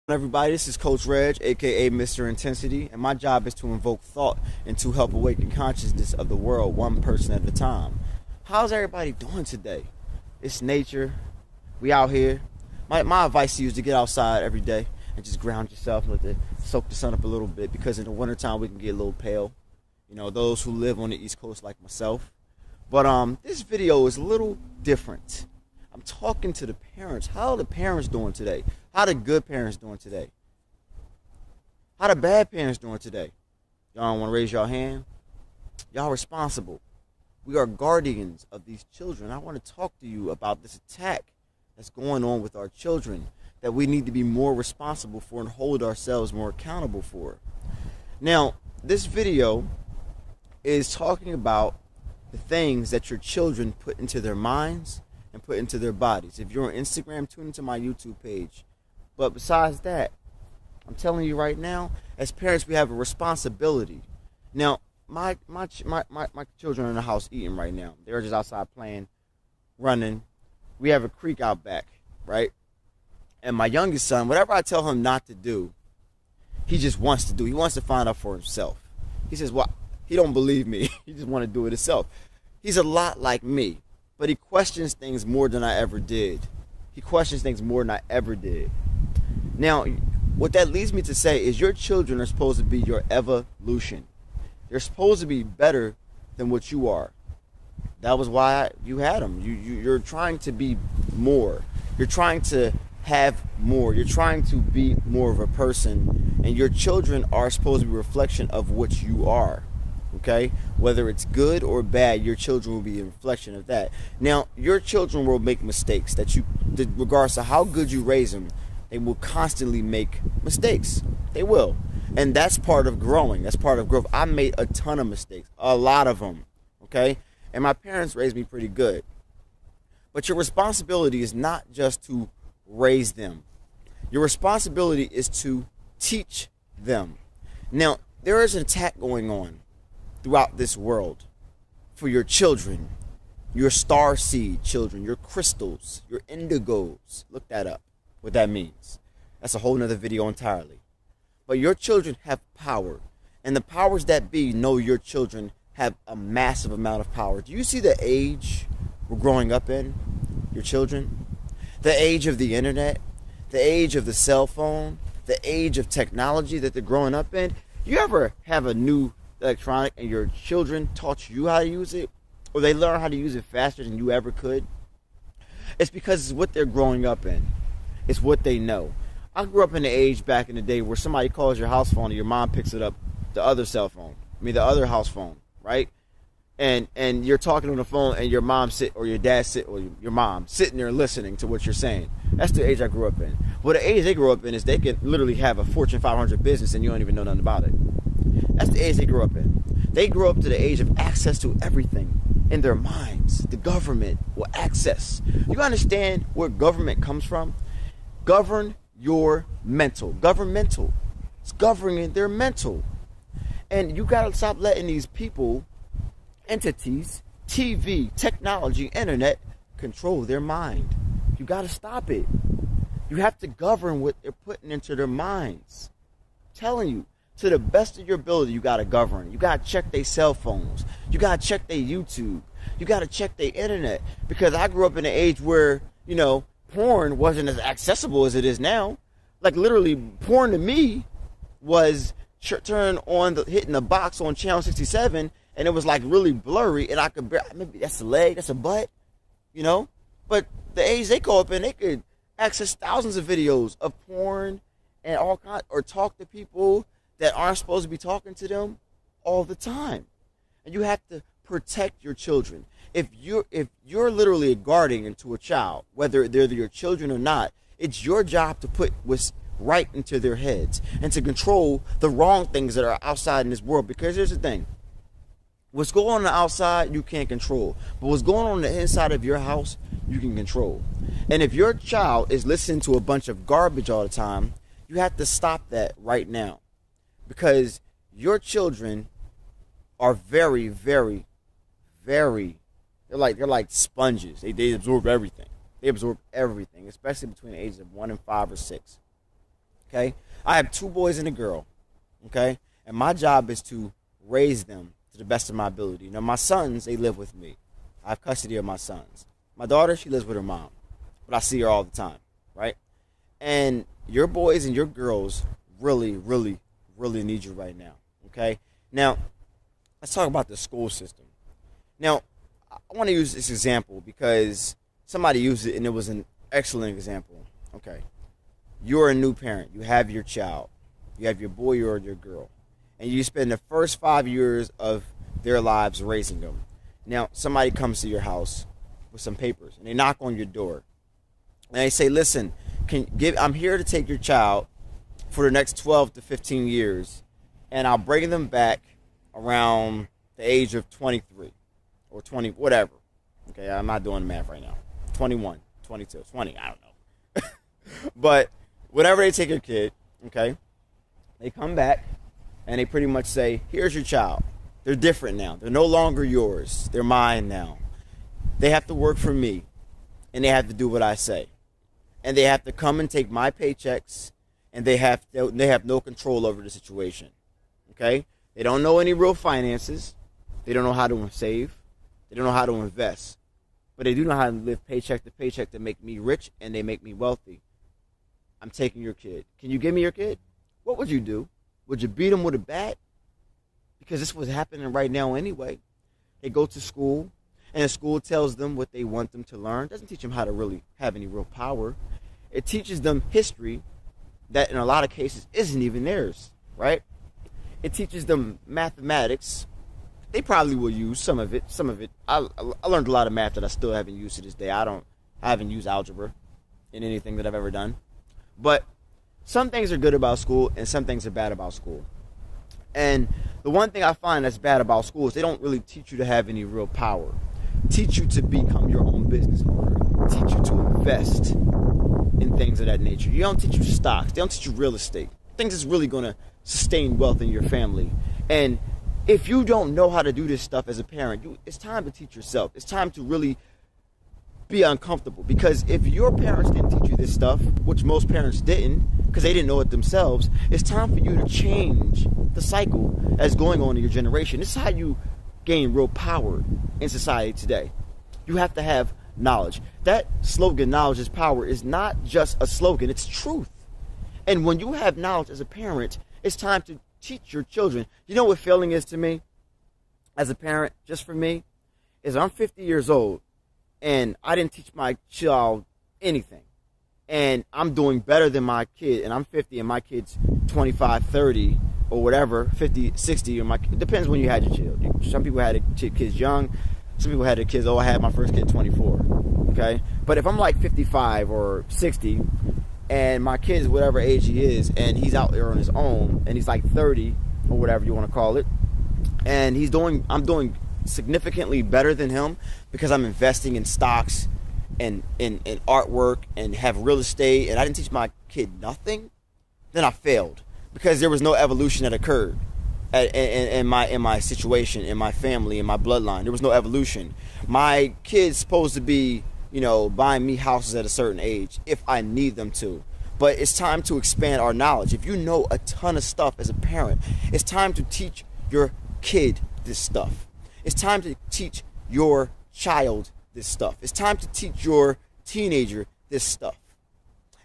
Everybody, this is Coach Reg, aka Mr. Intensity, and my job is to invoke thought and to help awaken consciousness of the world one person at a time. How's everybody doing today? It's nature. We out here. My advice to you is to get outside every day and just ground yourself, soak the sun up a little bit, because in the wintertime we can get a little pale. You know, those who live on the East Coast like myself. But this video is a little different. I'm talking to the parents. How are the parents doing today? How the good parents doing today? How the bad parents doing today? Y'all don't want to raise your hand? Y'all responsible. We are guardians of these children. I want to talk to you about this attack that's going on with our children that we need to be more responsible for and hold ourselves more accountable for. Now, this video is talking about the things that your children put into their minds and put into their bodies. If you're on Instagram, tune into my YouTube page. But besides that, I'm telling you right now, as parents, we have a responsibility. Now, my children are in the house eating right now. They're just outside playing, running. We have a creek out back, right? And my youngest son, whatever I tell him not to do, he just wants to do. He wants to find out for himself. He says, well, he don't believe me. He just want to do it himself. He's a lot like me, but he questions things more than I ever did. He questions things more than I ever did. Now, what that leads me to say is your children are supposed to be your evolution. They're supposed to be better than what you are. That was why you had them. You're trying to be more. You're trying to have more. You're trying to be more of a person. And your children are supposed to be a reflection of what you are. Okay? Whether it's good or bad, your children will be a reflection of that. Now, your children will make mistakes regardless of how good you raise them. They will constantly make mistakes. They will. And that's part of growing. That's part of growth. I made a ton of mistakes. A lot of them. Okay? And my parents raised me pretty good. But your responsibility is not just to raise them. Your responsibility is to teach them. Now, there is an attack going on throughout this world for your children. Your star seed children. Your crystals. Your indigos. Look that up. What that means. That's a whole nother video entirely. But your children have power, and the powers that be know your children have a massive amount of power. Do you see the age we're growing up in, your children? The age of the internet, the age of the cell phone, the age of technology that they're growing up in. You ever have a new electronic and your children taught you how to use it, or they learn how to use it faster than you ever could? It's because it's what they're growing up in. It's what they know. I grew up in the age back in the day where somebody calls your house phone and your mom picks it up, the other cell phone. The other house phone, right? And you're talking on the phone and your mom or your mom sitting there listening to what you're saying. That's the age I grew up in. Well, the age they grew up in is they can literally have a Fortune 500 business and you don't even know nothing about it. That's the age they grew up in. They grew up to the age of access to everything in their minds. The government will access. You understand where government comes from? Govern your mental. Governmental. It's governing their mental. And you got to stop letting these people, entities, TV, technology, internet, control their mind. You got to stop it. You have to govern what they're putting into their minds. I'm telling you, to the best of your ability, you got to govern. You got to check their cell phones. You got to check their YouTube. You got to check their internet. Because I grew up in an age where, porn wasn't as accessible as it is now. Like literally, porn to me was hitting the box on channel 67, and it was like really blurry, and I could maybe that's a leg, that's a butt, But the age they go up in, they could access thousands of videos of porn and all kinds, or talk to people that aren't supposed to be talking to them all the time. And you have to protect your children. If you're literally a guardian to a child, whether they're your children or not, it's your job to put what's right into their heads and to control the wrong things that are outside in this world. Because here's the thing. What's going on the outside, you can't control. But what's going on the inside of your house, you can control. And if your child is listening to a bunch of garbage all the time, you have to stop that right now. Because your children are very, very, very, they're like sponges. They absorb everything. They absorb everything, especially between the ages of 1 and 5 or 6. Okay? I have 2 boys and a girl. Okay? And my job is to raise them to the best of my ability. Now, my sons, they live with me. I have custody of my sons. My daughter, she lives with her mom. But I see her all the time, right? And your boys and your girls really, really, really need you right now. Okay? Now, let's talk about the school system. Now, I want to use this example because somebody used it and it was an excellent example. Okay. You're a new parent. You have your child. You have your boy or your girl. And you spend the first 5 years of their lives raising them. Now, somebody comes to your house with some papers and they knock on your door. And they say, listen, I'm here to take your child for the next 12 to 15 years. And I'll bring them back around the age of 23 or 20, whatever. Okay, I'm not doing the math right now. 21, 22, 20, I don't know. But whenever they take your kid, okay, they come back and they pretty much say, here's your child. They're different now. They're no longer yours. They're mine now. They have to work for me and they have to do what I say. And they have to come and take my paychecks and they have no control over the situation. Okay? They don't know any real finances. They don't know how to save. They don't know how to invest. But they do know how to live paycheck to paycheck to make me rich and they make me wealthy. I'm taking your kid. Can you give me your kid? What would you do? Would you beat them with a bat? Because this was happening right now anyway. They go to school and the school tells them what they want them to learn. It doesn't teach them how to really have any real power. It teaches them history that in a lot of cases isn't even theirs, right? It teaches them mathematics. They probably will use some of it. I learned a lot of math that I still haven't used to this day. I haven't used algebra in anything that I've ever done. But some things are good about school and some things are bad about school. And the one thing I find that's bad about school is they don't really teach you to have any real power. Teach you to become your own business owner. Teach you to invest in things of that nature. You don't teach you stocks. They don't teach you real estate. Things that's really going to sustain wealth in your family. And if you don't know how to do this stuff as a parent, it's time to teach yourself. It's time to really be uncomfortable. Because if your parents didn't teach you this stuff, which most parents didn't, because they didn't know it themselves, it's time for you to change the cycle that's going on in your generation. This is how you gain real power in society today. You have to have knowledge. That slogan, knowledge is power, is not just a slogan, it's truth. And when you have knowledge as a parent, it's time to teach your children. You know what failing is to me as a parent, just for me, is I'm 50 years old and I didn't teach my child anything. And I'm doing better than my kid, and I'm 50 and my kid's 25, 30 or whatever, 50, 60, or it depends when you had your child. Some people had their kids young. Some people had their kids, I had my first kid at 24, okay? But if I'm like 55 or 60 and my kid is whatever age he is and he's out there on his own and he's like 30 or whatever you want to call it, and I'm doing significantly better than him because I'm investing in stocks and in artwork and have real estate, and I didn't teach my kid nothing, then I failed because there was no evolution that occurred. In my situation, in my family, in my bloodline, there was no evolution. My kid's supposed to be, buying me houses at a certain age if I need them to. But it's time to expand our knowledge. If you know a ton of stuff as a parent, it's time to teach your kid this stuff. It's time to teach your child this stuff. It's time to teach your teenager this stuff.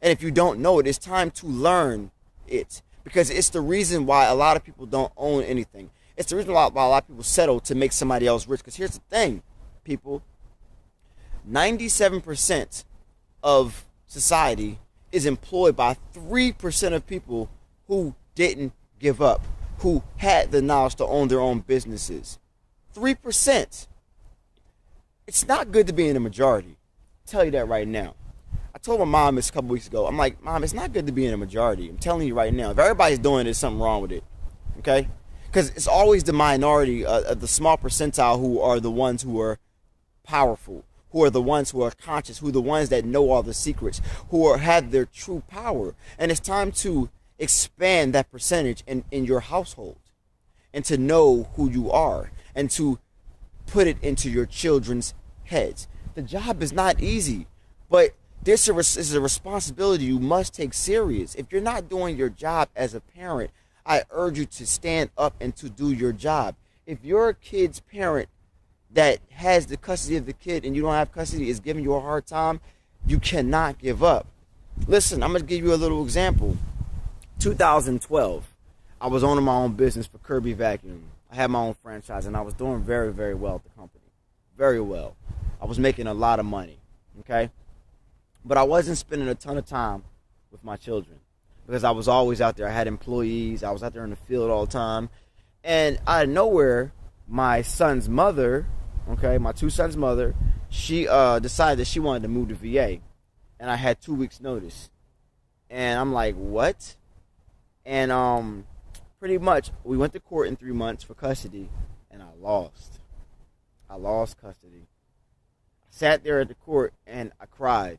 And if you don't know it, it's time to learn it. Because it's the reason why a lot of people don't own anything. It's the reason why a lot of people settle to make somebody else rich. Because here's the thing, people. 97% of society is employed by 3% of people who didn't give up, who had the knowledge to own their own businesses. 3%. It's not good to be in the majority. I'll tell you that right now. I told my mom this a couple weeks ago. I'm like, Mom, it's not good to be in a majority. I'm telling you right now. If everybody's doing it, there's something wrong with it. Okay? Because it's always the minority, the small percentile, who are the ones who are powerful, who are the ones who are conscious, who are the ones that know all the secrets, who have their true power. And it's time to expand that percentage in your household and to know who you are and to put it into your children's heads. The job is not easy, but This is a responsibility you must take serious. If you're not doing your job as a parent, I urge you to stand up and to do your job. If your kid's parent that has the custody of the kid and you don't have custody is giving you a hard time, you cannot give up. Listen, I'm going to give you a little example. 2012, I was owning my own business for Kirby Vacuum. I had my own franchise, and I was doing very, very well at the company. Very well. I was making a lot of money, okay? But I wasn't spending a ton of time with my children because I was always out there. I had employees. I was out there in the field all the time. And out of nowhere, my son's mother, okay, my two sons' mother, she decided that she wanted to move to VA. And I had 2 weeks' notice. And I'm like, what? And pretty much, we went to court in 3 months for custody, and I lost. I lost custody. I sat there at the court, and I cried.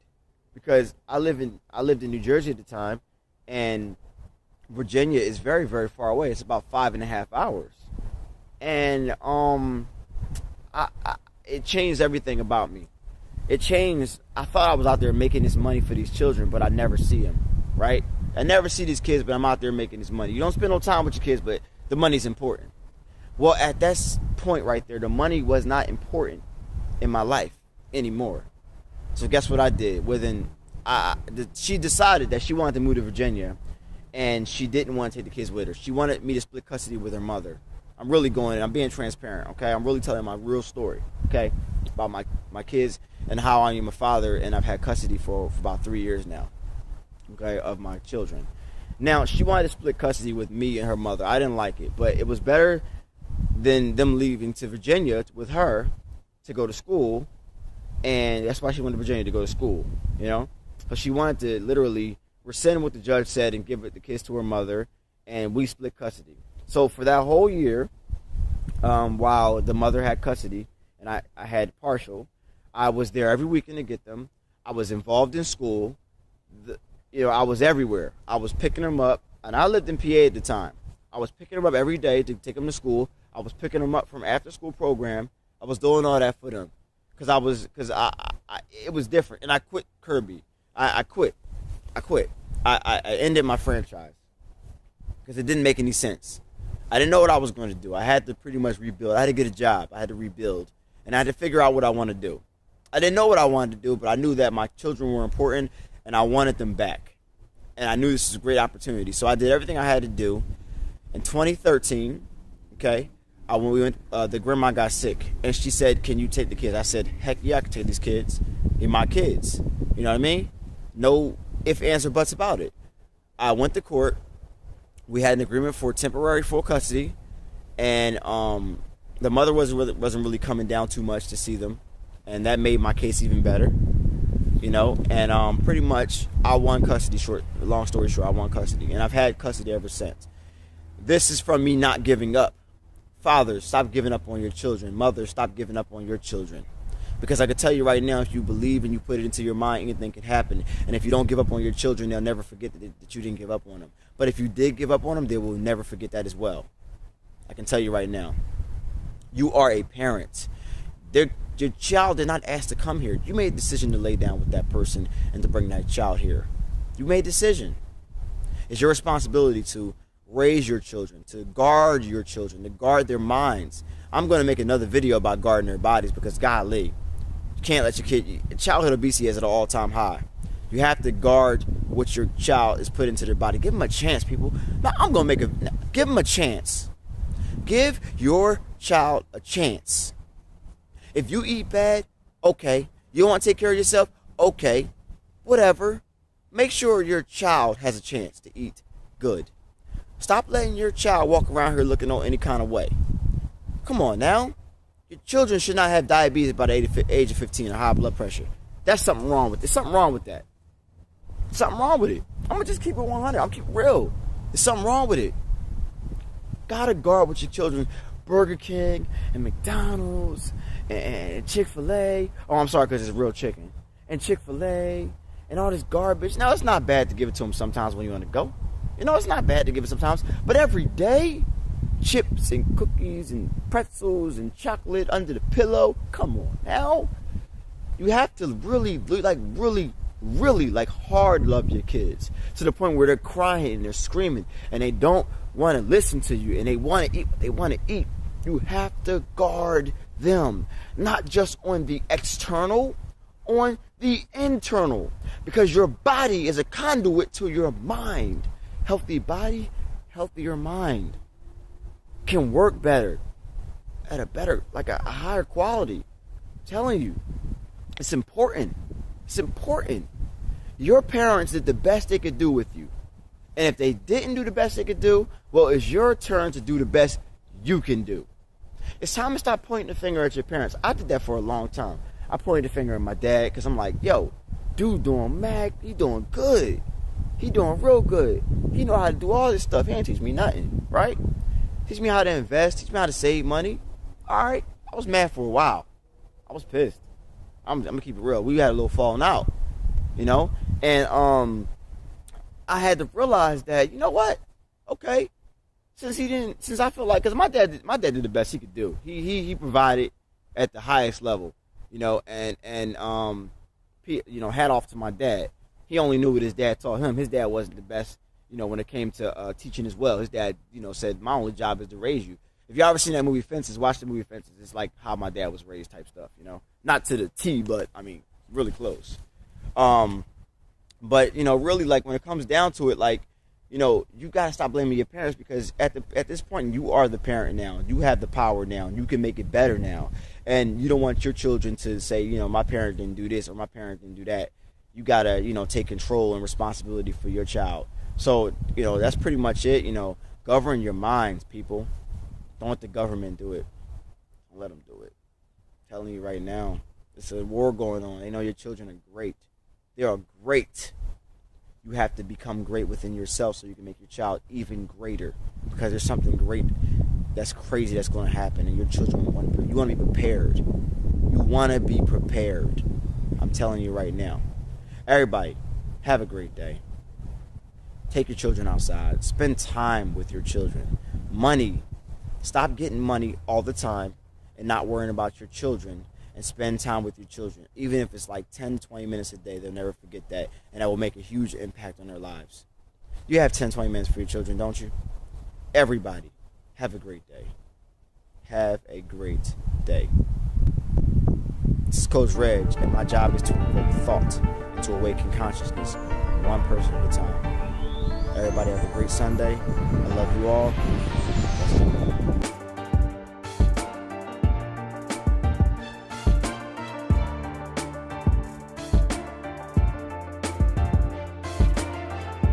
Because I lived in New Jersey at the time, and Virginia is very, very far away. It's about 5.5 hours. And it changed everything about me. It changed. I thought I was out there making this money for these children, but I never see them, right? I never see these kids, but I'm out there making this money. You don't spend no time with your kids, but the money's important. Well, at that point right there, the money was not important in my life anymore. So guess what I did? She decided that she wanted to move to Virginia, and she didn't want to take the kids with her. She wanted me to split custody with her mother. I'm really going in. I'm being transparent, okay? I'm really telling my real story, okay, about my kids and how I am a father, and I've had custody for about 3 years now, okay, of my children. Now, she wanted to split custody with me and her mother. I didn't like it, but it was better than them leaving to Virginia with her to go to school. And that's why she went to Virginia, to go to school, you know? But she wanted to literally rescind what the judge said and give the kids to her mother, and we split custody. So for that whole year, while the mother had custody and I had partial, I was there every weekend to get them. I was involved in school. I was everywhere. I was picking them up, and I lived in PA at the time. I was picking them up every day to take them to school. I was picking them up from after-school program. I was doing all that for them. Because it was different, and I quit Kirby. I quit. I ended my franchise because it didn't make any sense. I didn't know what I was going to do. I had to pretty much rebuild. I had to get a job. I had to rebuild, and I had to figure out what I want to do. I didn't know what I wanted to do, but I knew that my children were important, and I wanted them back. And I knew this was a great opportunity, so I did everything I had to do. In 2013, okay. When we went, the grandma got sick, and she said, "Can you take the kids?" I said, "Heck yeah, I can take these kids. They're my kids." You know what I mean? No ifs, ands, or buts about it. I went to court. We had an agreement for temporary full custody, and the mother wasn't really coming down too much to see them, and that made my case even better. You know, and pretty much I won custody. Long story short, I won custody, and I've had custody ever since. This is from me not giving up. Fathers, stop giving up on your children. Mothers, stop giving up on your children. Because I can tell you right now, if you believe and you put it into your mind, anything can happen. And if you don't give up on your children, they'll never forget that you didn't give up on them. But if you did give up on them, they will never forget that as well. I can tell you right now. You are a parent. Your child did not ask to come here. You made a decision to lay down with that person and to bring that child here. You made a decision. It's your responsibility to raise your children, to guard your children, to guard their minds. I'm going to make another video about guarding their bodies because, golly, you can't let your kid... Childhood obesity is at an all-time high. You have to guard what your child is put into their body. Give them a chance, people. Now, I'm going to give them a chance. Give your child a chance. If you eat bad, okay. You don't want to take care of yourself, okay. Whatever. Make sure your child has a chance to eat good. Stop letting your child walk around here looking any kind of way. Come on now. Your children should not have diabetes by the age of 15 or high blood pressure. That's something wrong with it. There's something wrong with that. Something wrong with it. I'm going to just keep it 100. I'm keep it real. There's something wrong with it. Gotta guard with your children. Burger King and McDonald's and Chick-fil-A. Oh, I'm sorry because it's real chicken. And Chick-fil-A and all this garbage. Now, it's not bad to give it to them sometimes when you want to go. You know, it's not bad to give it sometimes. But every day, chips and cookies and pretzels and chocolate under the pillow. Come on now. You have to really really like hard love your kids to the point where they're crying and they're screaming and they don't want to listen to you and they want to eat what they want to eat, you have to guard them, not just on the external, on the internal, because your body is a conduit to your mind. Healthy body, healthier mind can work better at a higher quality. I'm telling you, it's important. It's important. Your parents did the best they could do with you. And if they didn't do the best they could do, well, it's your turn to do the best you can do. It's time to stop pointing the finger at your parents. I did that for a long time. I pointed the finger at my dad because I'm like, yo, dude doing mad, he doing good. He doing real good. He know how to do all this stuff. He ain't teach me nothing, right? Teach me how to invest. Teach me how to save money. All right. I was mad for a while. I was pissed. I'm going to keep it real. We had a little falling out, you know? And I had to realize that, you know what? Okay. Since I feel like, because my dad did the best he could do. He provided at the highest level, you know, and you know, hat off to my dad. He only knew what his dad taught him. His dad wasn't the best, you know, when it came to teaching as well. His dad, you know, said, my only job is to raise you. If you ever seen that movie Fences, watch the movie Fences. It's like how my dad was raised type stuff, you know. Not to the T, but, I mean, really close. But, you know, really, like, when it comes down to it, like, you know, you got to stop blaming your parents, because at this point, you are the parent now. You have the power now. You can make it better now. And you don't want your children to say, you know, my parent didn't do this or my parent didn't do that. You got to, you know, take control and responsibility for your child. So, you know, that's pretty much it. You know, govern your minds, people. Don't let the government do it. Don't let them do it. I'm telling you right now, there's a war going on. They know your children are great. They are great. You have to become great within yourself so you can make your child even greater, because there's something great that's crazy that's going to happen, and your children want to be prepared. You want to be prepared. I'm telling you right now. Everybody, have a great day. Take your children outside. Spend time with your children. Money. Stop getting money all the time and not worrying about your children, and spend time with your children. Even if it's like 10, 20 minutes a day, they'll never forget that, and that will make a huge impact on their lives. You have 10, 20 minutes for your children, don't you? Everybody, have a great day. Have a great day. This is Coach Reg, and my job is to invoke thought and to awaken consciousness, one person at a time. Everybody have a great Sunday. I love you all.